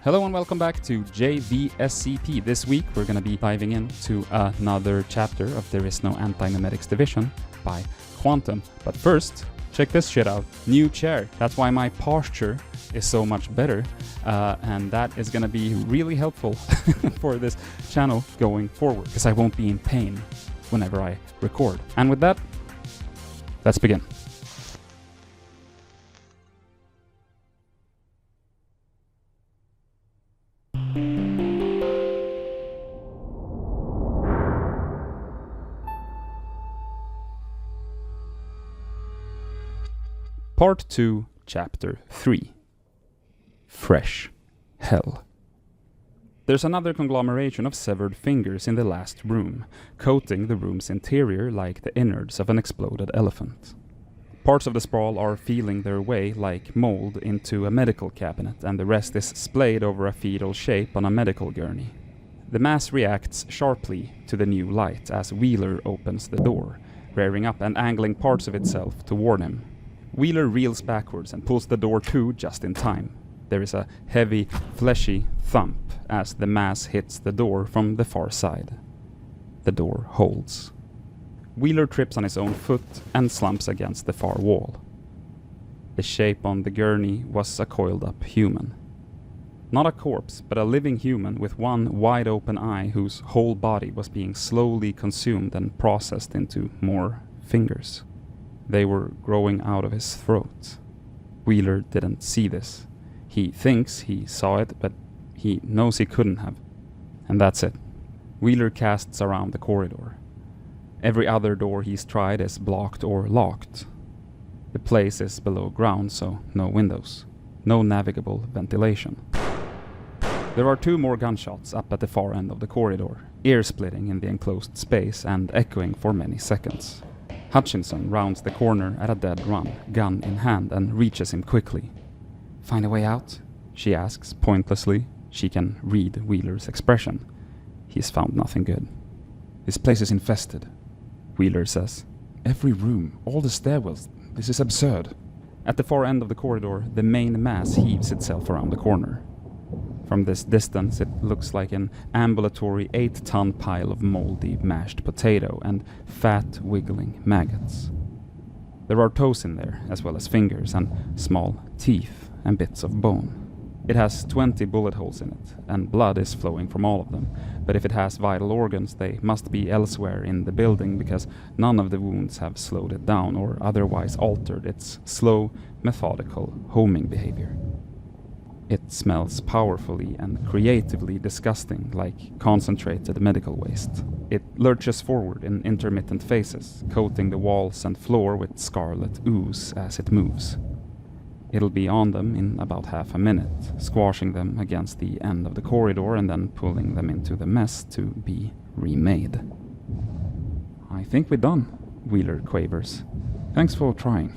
Hello and welcome back to JVSCP. This week we're going to be diving into another chapter of There Is No Antimemetics Division by Quantum. But first, check this shit out. New chair. That's why my posture is so much better. And that is going to be really helpful for this channel going forward, because I won't be in pain whenever I record. And with that, let's begin. Part 2, Chapter 3. Fresh Hell. There's another conglomeration of severed fingers in the last room, coating the room's interior like the innards of an exploded elephant. Parts of the sprawl are feeling their way like mold into a medical cabinet, and the rest is splayed over a fetal shape on a medical gurney. The mass reacts sharply to the new light as Wheeler opens the door, rearing up and angling parts of itself toward him. Wheeler reels backwards and pulls the door to just in time. There is a heavy, fleshy thump as the mass hits the door from the far side. The door holds. Wheeler trips on his own foot and slumps against the far wall. The shape on the gurney was a coiled-up human. Not a corpse, but a living human with one wide-open eye whose whole body was being slowly consumed and processed into more fingers. They were growing out of his throat. Wheeler didn't see this. He thinks he saw it, but he knows he couldn't have. And that's it. Wheeler casts around the corridor. Every other door he's tried is blocked or locked. The place is below ground, so no windows. No navigable ventilation. There are 2 more gunshots up at the far end of the corridor, ear-splitting in the enclosed space and echoing for many seconds. Hutchinson rounds the corner at a dead run, gun in hand, and reaches him quickly. "Find a way out?" she asks pointlessly. She can read Wheeler's expression. He's found nothing good. "This place is infested," Wheeler says. "Every room, all the stairwells. This is absurd." At the far end of the corridor, the main mass heaves itself around the corner. From this distance, it looks like an ambulatory 8-ton pile of moldy mashed potato and fat, wiggling maggots. There are toes in there, as well as fingers and small teeth and bits of bone. It has 20 bullet holes in it, and blood is flowing from all of them. But if it has vital organs, they must be elsewhere in the building, because none of the wounds have slowed it down or otherwise altered its slow, methodical homing behavior. It smells powerfully and creatively disgusting, like concentrated medical waste. It lurches forward in intermittent phases, coating the walls and floor with scarlet ooze as it moves. It'll be on them in about half a minute, squashing them against the end of the corridor and then pulling them into the mess to be remade. "I think we're done," Wheeler quavers. "Thanks for trying."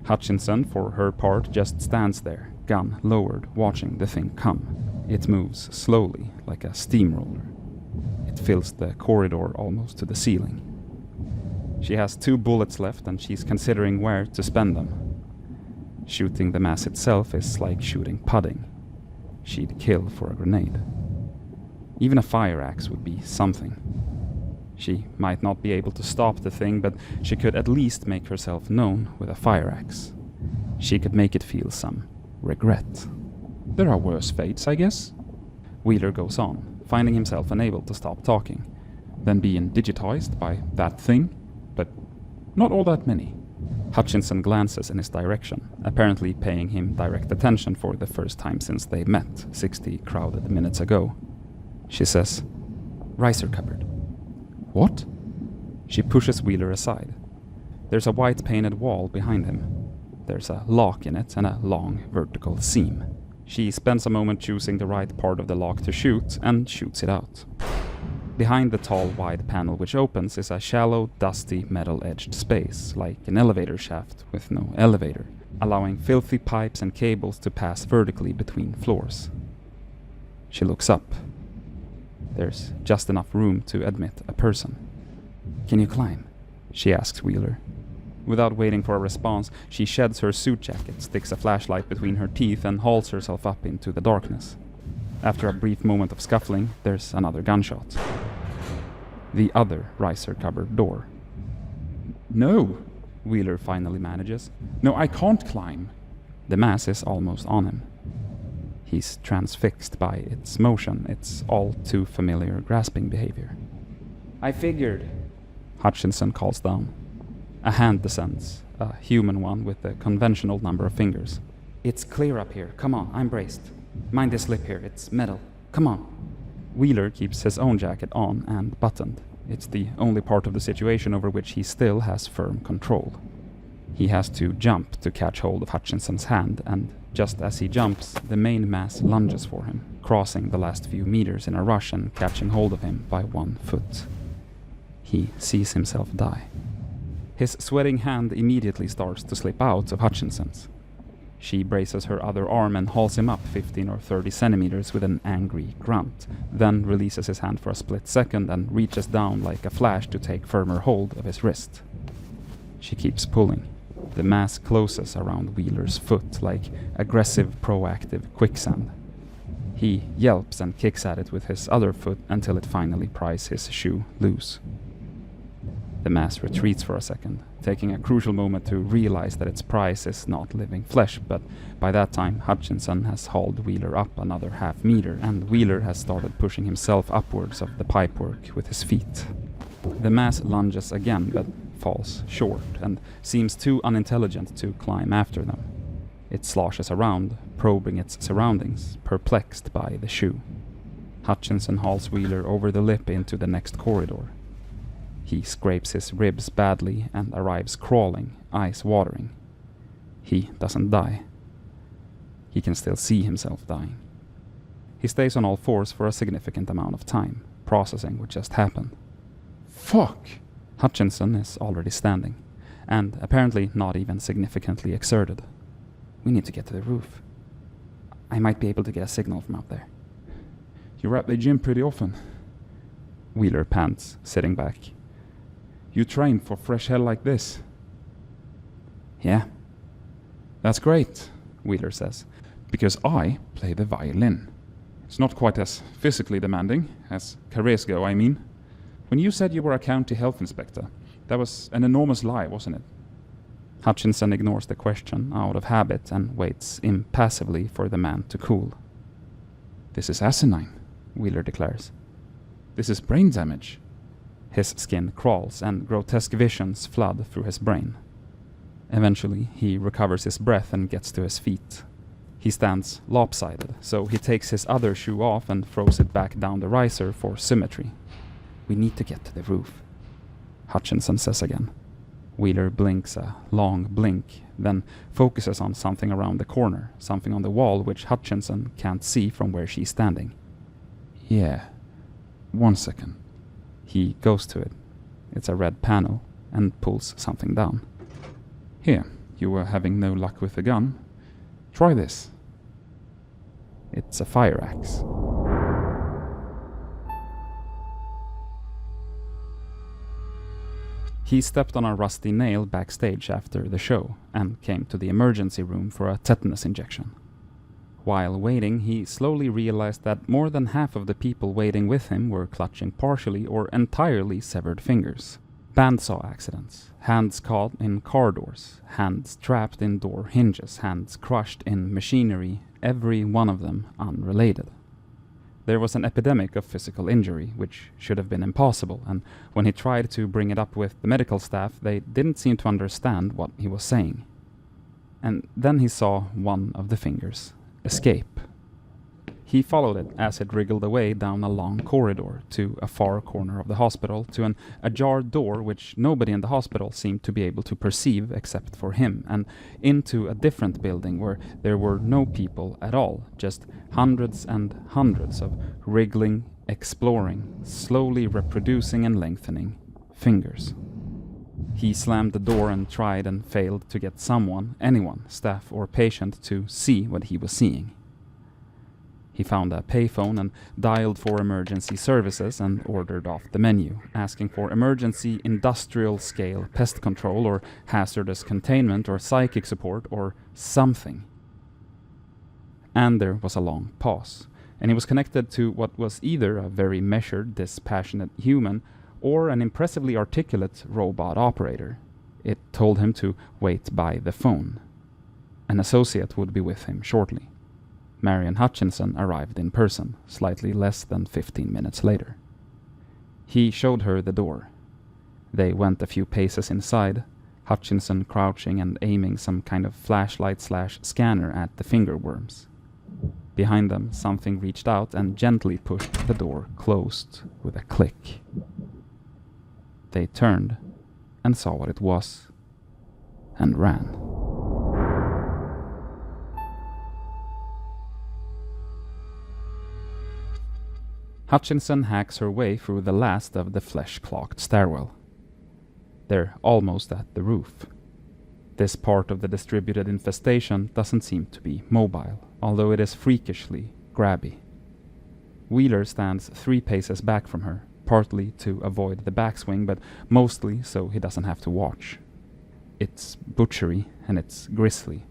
Hutchinson, for her part, just stands there, gun lowered, watching the thing come. It moves slowly, like a steamroller. It fills the corridor almost to the ceiling. She has 2 bullets left, and she's considering where to spend them. Shooting the mass itself is like shooting pudding. She'd kill for a grenade. Even a fire axe would be something. She might not be able to stop the thing, but she could at least make herself known with a fire axe. She could make it feel some regret. "There are worse fates, I guess." Wheeler goes on, finding himself unable to stop talking. "Than being digitized by that thing, but not all that many." Hutchinson glances in his direction, apparently paying him direct attention for the first time since they met 60 crowded minutes ago. She says, "Riser cupboard." "What?" She pushes Wheeler aside. There's a white painted wall behind him. There's a lock in it and a long vertical seam. She spends a moment choosing the right part of the lock to shoot and shoots it out. Behind the tall, wide panel which opens is a shallow, dusty, metal-edged space, like an elevator shaft with no elevator, allowing filthy pipes and cables to pass vertically between floors. She looks up. There's just enough room to admit a person. "Can you climb?" she asks Wheeler. Without waiting for a response, she sheds her suit jacket, sticks a flashlight between her teeth, and hauls herself up into the darkness. After a brief moment of scuffling, there's another gunshot. The other riser cupboard door. No, Wheeler finally manages. no, I can't climb. The mass is almost on him. He's transfixed by its motion, its all too familiar grasping behavior. I figured. Hutchinson calls down. A hand descends, a human one with a conventional number of fingers. It's clear up here. Come on, I'm braced. Mind this lip here, it's metal. Come on. Wheeler keeps his own jacket on and buttoned. It's the only part of the situation over which he still has firm control. He has to jump to catch hold of Hutchinson's hand, and just as he jumps, the main mass lunges for him, crossing the last few meters in a rush and catching hold of him by 1 foot. He sees himself die. His sweating hand immediately starts to slip out of Hutchinson's. She braces her other arm and hauls him up 15 or 30 centimeters with an angry grunt, then releases his hand for a split second and reaches down like a flash to take firmer hold of his wrist. She keeps pulling. The mass closes around Wheeler's foot like aggressive, proactive quicksand. He yelps and kicks at it with his other foot until it finally pries his shoe loose. The mass retreats for a second, taking a crucial moment to realize that its prize is not living flesh, but by that time Hutchinson has hauled Wheeler up another half meter, and Wheeler has started pushing himself upwards of the pipework with his feet. The mass lunges again, but falls short, and seems too unintelligent to climb after them. It sloshes around, probing its surroundings, perplexed by the shoe. Hutchinson hauls Wheeler over the lip into the next corridor. He scrapes his ribs badly and arrives crawling, eyes watering. He doesn't die. He can still see himself dying. He stays on all fours for a significant amount of time, processing what just happened. Fuck! Hutchinson is already standing, and apparently not even significantly exerted. We need to get to the roof. I might be able to get a signal from up there. You're at the gym pretty often. Wheeler pants, sitting back. You train for fresh hell like this? Yeah. That's great, Wheeler says, because I play the violin. It's not quite as physically demanding as careers go, I mean. When you said you were a county health inspector, that was an enormous lie, wasn't it? Hutchinson ignores the question out of habit and waits impassively for the man to cool. This is asinine, Wheeler declares. This is brain damage. His skin crawls and grotesque visions flood through his brain. Eventually, he recovers his breath and gets to his feet. He stands lopsided, so he takes his other shoe off and throws it back down the riser for symmetry. We need to get to the roof, Hutchinson says again. Wheeler blinks a long blink, then focuses on something around the corner, something on the wall which Hutchinson can't see from where she's standing. Yeah. 1 second. He goes to it. It's a red panel, and pulls something down. Here, you were having no luck with the gun. Try this. It's a fire axe. He stepped on a rusty nail backstage after the show, and came to the emergency room for a tetanus injection. While waiting, he slowly realized that more than half of the people waiting with him were clutching partially or entirely severed fingers. Bandsaw accidents, hands caught in car doors, hands trapped in door hinges, hands crushed in machinery, every one of them unrelated. There was an epidemic of physical injury, which should have been impossible, and when he tried to bring it up with the medical staff, they didn't seem to understand what he was saying. And then he saw one of the fingers escape. He followed it as it wriggled away down a long corridor to a far corner of the hospital, to an ajar door which nobody in the hospital seemed to be able to perceive except for him, and into a different building where there were no people at all, just hundreds and hundreds of wriggling, exploring, slowly reproducing and lengthening fingers. He slammed the door and tried and failed to get someone, anyone, staff or patient, to see what he was seeing. He found a payphone and dialed for emergency services and ordered off the menu, asking for emergency industrial-scale pest control or hazardous containment or psychic support or something. And there was a long pause, and he was connected to what was either a very measured, dispassionate human or an impressively articulate robot operator. It told him to wait by the phone. An associate would be with him shortly. Marion Hutchinson arrived in person, slightly less than 15 minutes later. He showed her the door. They went a few paces inside, Hutchinson crouching and aiming some kind of flashlight/scanner at the finger worms. Behind them, something reached out and gently pushed the door closed with a click. They turned and saw what it was, and ran. Hutchinson hacks her way through the last of the flesh-clogged stairwell. They're almost at the roof. This part of the distributed infestation doesn't seem to be mobile, although it is freakishly grabby. Wheeler stands 3 paces back from her, partly to avoid the backswing, but mostly so he doesn't have to watch. It's butchery and it's grisly,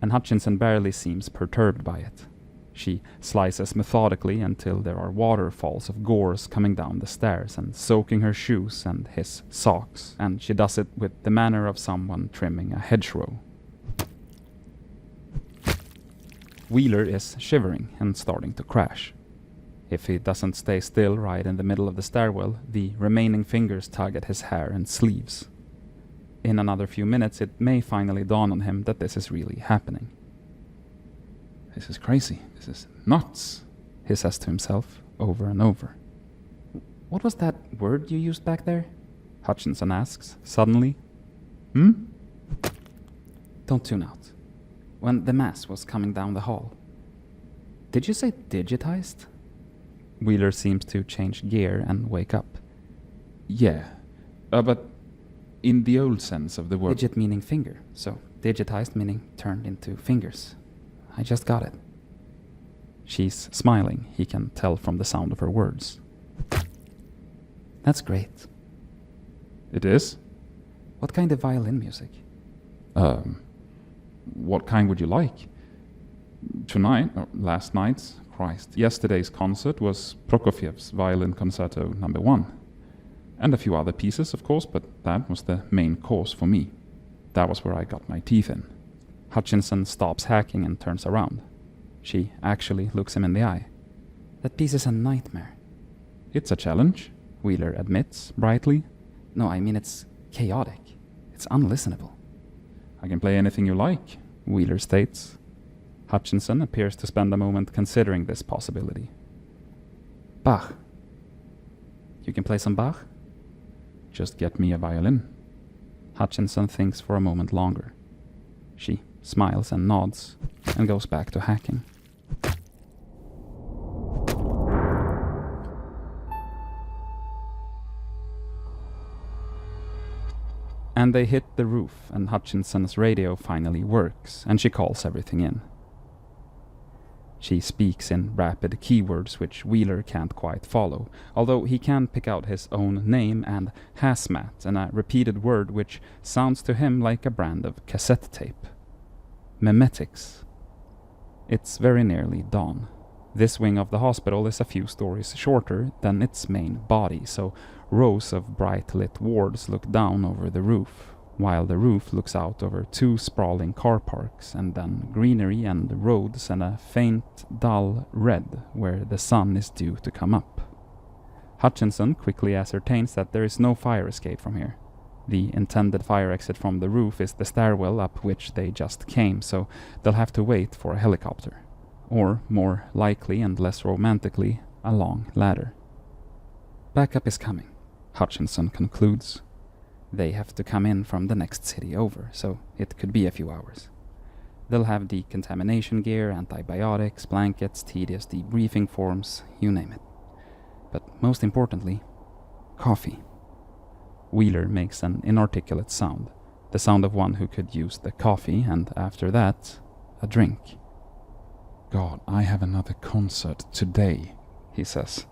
and Hutchinson barely seems perturbed by it. She slices methodically until there are waterfalls of gores coming down the stairs and soaking her shoes and his socks, and she does it with the manner of someone trimming a hedgerow. Wheeler is shivering and starting to crash. If he doesn't stay still right in the middle of the stairwell, the remaining fingers tug at his hair and sleeves. In another few minutes, it may finally dawn on him that this is really happening. This is crazy. This is nuts, he says to himself over and over. What was that word you used back there? Hutchinson asks, suddenly. Don't tune out. When the mass was coming down the hall. Did you say digitized? Wheeler seems to change gear and wake up. Yeah, but in the old sense of the word. Digit meaning finger, so digitized meaning turned into fingers. I just got it. She's smiling, he can tell from the sound of her words. That's great. It is? What kind of violin music? What kind would you like? Tonight, or last night's, yesterday's concert was Prokofiev's Violin Concerto No. 1. And a few other pieces, of course, but that was the main course for me. That was where I got my teeth in. Hutchinson stops hacking and turns around. She actually looks him in the eye. That piece is a nightmare. It's a challenge, Wheeler admits, brightly. No, I mean it's chaotic. It's unlistenable. I can play anything you like, Wheeler states. Hutchinson appears to spend a moment considering this possibility. Bach. You can play some Bach? Just get me a violin. Hutchinson thinks for a moment longer. She smiles and nods and goes back to hacking. And they hit the roof, and Hutchinson's radio finally works, and she calls everything in. She speaks in rapid keywords which Wheeler can't quite follow, although he can pick out his own name and hazmat and a repeated word which sounds to him like a brand of cassette tape. Memetics. It's very nearly dawn. This wing of the hospital is a few stories shorter than its main body, so rows of bright-lit wards look down over the roof, while the roof looks out over 2 sprawling car parks, and then greenery and roads and a faint, dull red where the sun is due to come up. Hutchinson quickly ascertains that there is no fire escape from here. The intended fire exit from the roof is the stairwell up which they just came, so they'll have to wait for a helicopter. Or, more likely and less romantically, a long ladder. Backup is coming, Hutchinson concludes. They have to come in from the next city over, so it could be a few hours. They'll have decontamination gear, antibiotics, blankets, tedious debriefing forms, you name it. But most importantly, coffee. Wheeler makes an inarticulate sound, the sound of one who could use the coffee, and after that, a drink. God, I have another concert today, he says.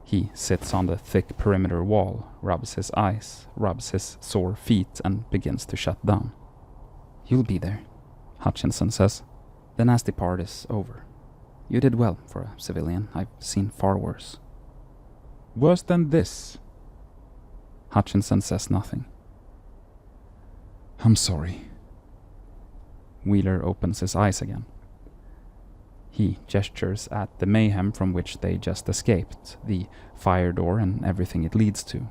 He sits on the thick perimeter wall, rubs his eyes, rubs his sore feet, and begins to shut down. You'll be there, Hutchinson says. The nasty part is over. You did well for a civilian. I've seen far worse. Worse than this? Hutchinson says nothing. I'm sorry. Wheeler opens his eyes again. He gestures at the mayhem from which they just escaped, the fire door and everything it leads to.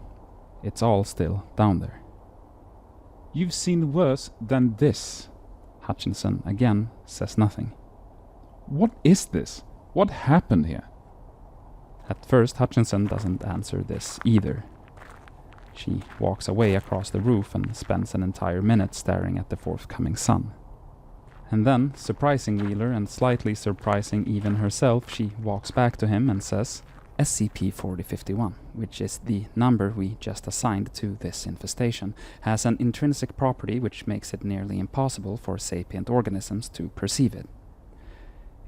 It's all still down there. You've seen worse than this. Hutchinson again says nothing. What is this? What happened here? At first, Hutchinson doesn't answer this either. She walks away across the roof and spends an entire minute staring at the forthcoming sun. And then, surprising Wheeler and slightly surprising even herself, she walks back to him and says, SCP-4051, which is the number we just assigned to this infestation, has an intrinsic property which makes it nearly impossible for sapient organisms to perceive it.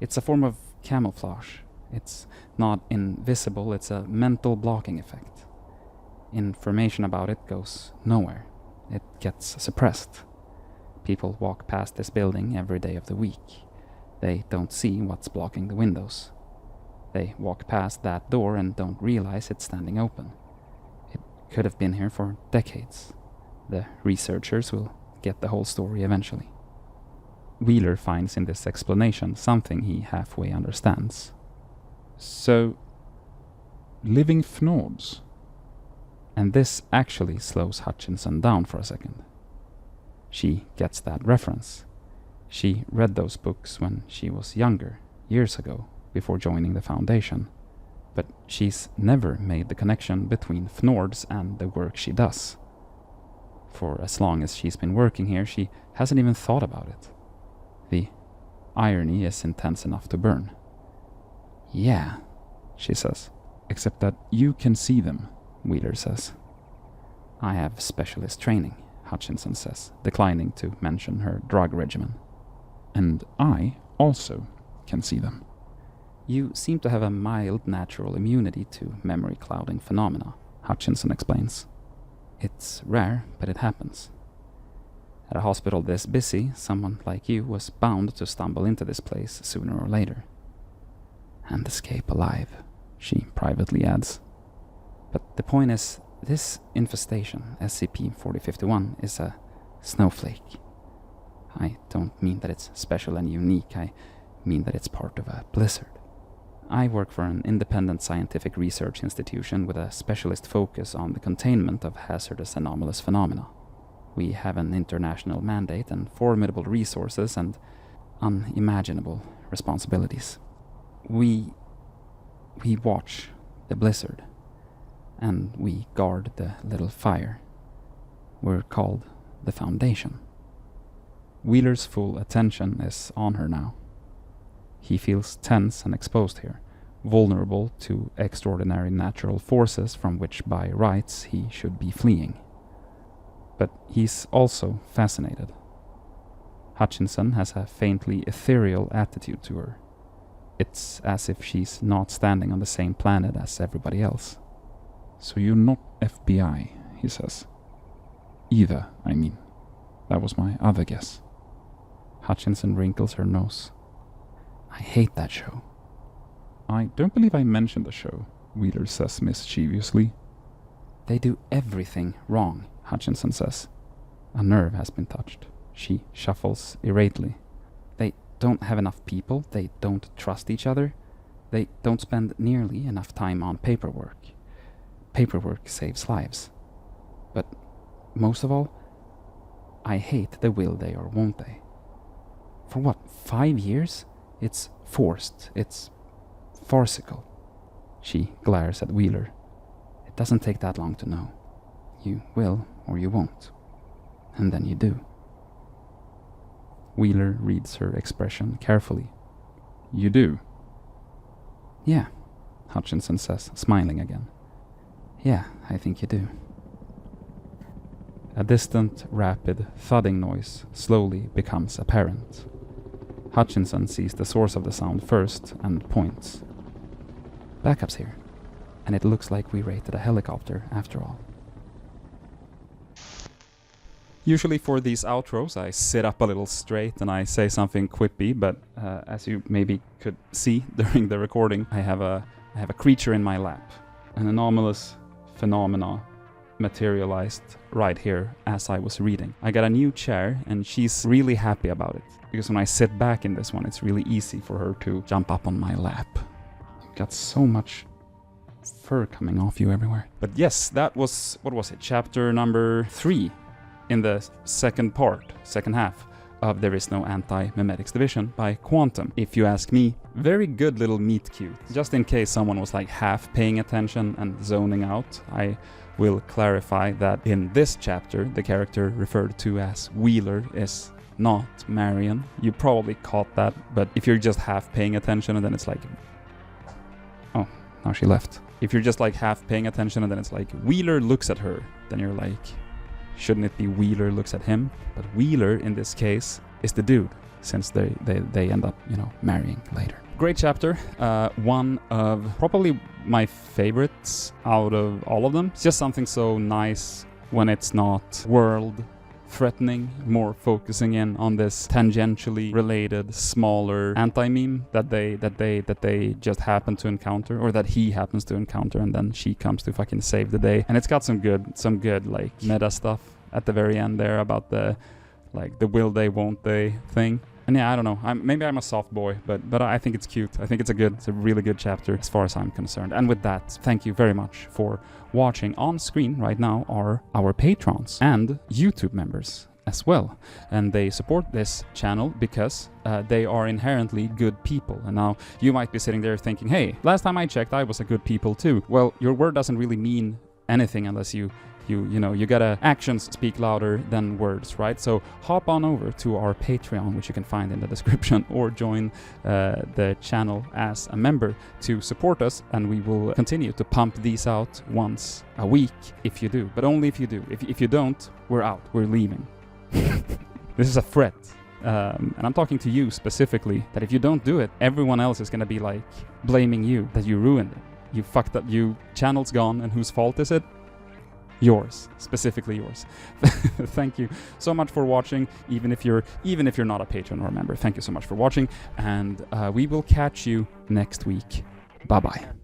It's a form of camouflage. It's not invisible, it's a mental blocking effect. Information about it goes nowhere. It gets suppressed. People walk past this building every day of the week. They don't see what's blocking the windows. They walk past that door and don't realize it's standing open. It could have been here for decades. The researchers will get the whole story eventually. Wheeler finds in this explanation something he halfway understands. So, living Fnords? And this actually slows Hutchinson down for a second. She gets that reference. She read those books when she was younger, years ago, before joining the Foundation. But she's never made the connection between Fnords and the work she does. For as long as she's been working here, she hasn't even thought about it. The irony is intense enough to burn. Yeah, she says. Except that you can see them, Wheeler says. I have specialist training, Hutchinson says, declining to mention her drug regimen. And I also can see them. You seem to have a mild natural immunity to memory clouding phenomena, Hutchinson explains. It's rare, but it happens. At a hospital this busy, someone like you was bound to stumble into this place sooner or later. And escape alive, she privately adds. But the point is, this infestation, SCP-4051, is a snowflake. I don't mean that it's special and unique, I mean that it's part of a blizzard. I work for an independent scientific research institution with a specialist focus on the containment of hazardous anomalous phenomena. We have an international mandate and formidable resources and unimaginable responsibilities. We watch the blizzard, and we guard the little fire. We're called the Foundation. Wheeler's full attention is on her now. He feels tense and exposed here, vulnerable to extraordinary natural forces from which by rights he should be fleeing. But he's also fascinated. Hutchinson has a faintly ethereal attitude to her. It's as if she's not standing on the same planet as everybody else. So you're not FBI, he says. Either, I mean. That was my other guess. Hutchinson wrinkles her nose. I hate that show. I don't believe I mentioned the show, Wheeler says mischievously. They do everything wrong, Hutchinson says. A nerve has been touched. She shuffles irately. They don't have enough people, they don't trust each other, they don't spend nearly enough time on paperwork. Paperwork saves lives. But most of all, I hate the will they or won't they. For what, 5 years? It's forced, it's farcical. She glares at Wheeler. It doesn't take that long to know. You will or you won't. And then you do. Wheeler reads her expression carefully. You do? Yeah, Hutchinson says, smiling again. Yeah, I think you do. A distant, rapid, thudding noise slowly becomes apparent. Hutchinson sees the source of the sound first and points. Backup's here, and it looks like we raided a helicopter after all. Usually for these outros, I sit up a little straight and I say something quippy, but as you maybe could see during the recording, I have a creature in my lap. An anomalous phenomena materialized right here as I was reading. I got a new chair and she's really happy about it, because when I sit back in this one, it's really easy for her to jump up on my lap. You've got so much fur coming off you everywhere. But yes, that was, what was it, chapter number 3 in the second half of There Is No Anti-Memetics Division by Quantum. If you ask me, very good little meet cute. Just in case someone was like half paying attention and zoning out, I will clarify that in this chapter, the character referred to as Wheeler is not Marion. You probably caught that, but if you're just half paying attention and then it's like, oh, now she left. If you're just like half paying attention and then it's like Wheeler looks at her, then you're like, shouldn't it be Wheeler looks at him? But Wheeler in this case is the dude, since they end up, you know, marrying later. Great chapter. One of probably my favorites out of all of them. It's just something so nice when it's not world threatening, more focusing in on this tangentially related smaller anti-meme that they just happen to encounter, or that he happens to encounter, and then she comes to fucking save the day. And it's got some good like meta stuff at the very end there about the like the will they won't they thing. And yeah, I don't know. Maybe I'm a soft boy, but I think it's cute. I think it's a really good chapter as far as I'm concerned. And with that, thank you very much for watching. On screen right now are our patrons and YouTube members as well. And they support this channel because they are inherently good people. And now you might be sitting there thinking, hey, last time I checked, I was a good people too. Well, your word doesn't really mean anything unless you gotta actions speak louder than words, right? So hop on over to our Patreon, which you can find in the description, or join the channel as a member to support us, and we will continue to pump these out once a week if you do, but only if you do. If you don't, we're out, we're leaving. This is a threat. And I'm talking to you specifically, that if you don't do it, everyone else is gonna be like blaming you that you ruined it. You fucked up, channel's gone, and whose fault is it? Yours, specifically yours. Thank you so much for watching, even if you're not a patron or a member. Thank you so much for watching, and we will catch you next week. Bye bye.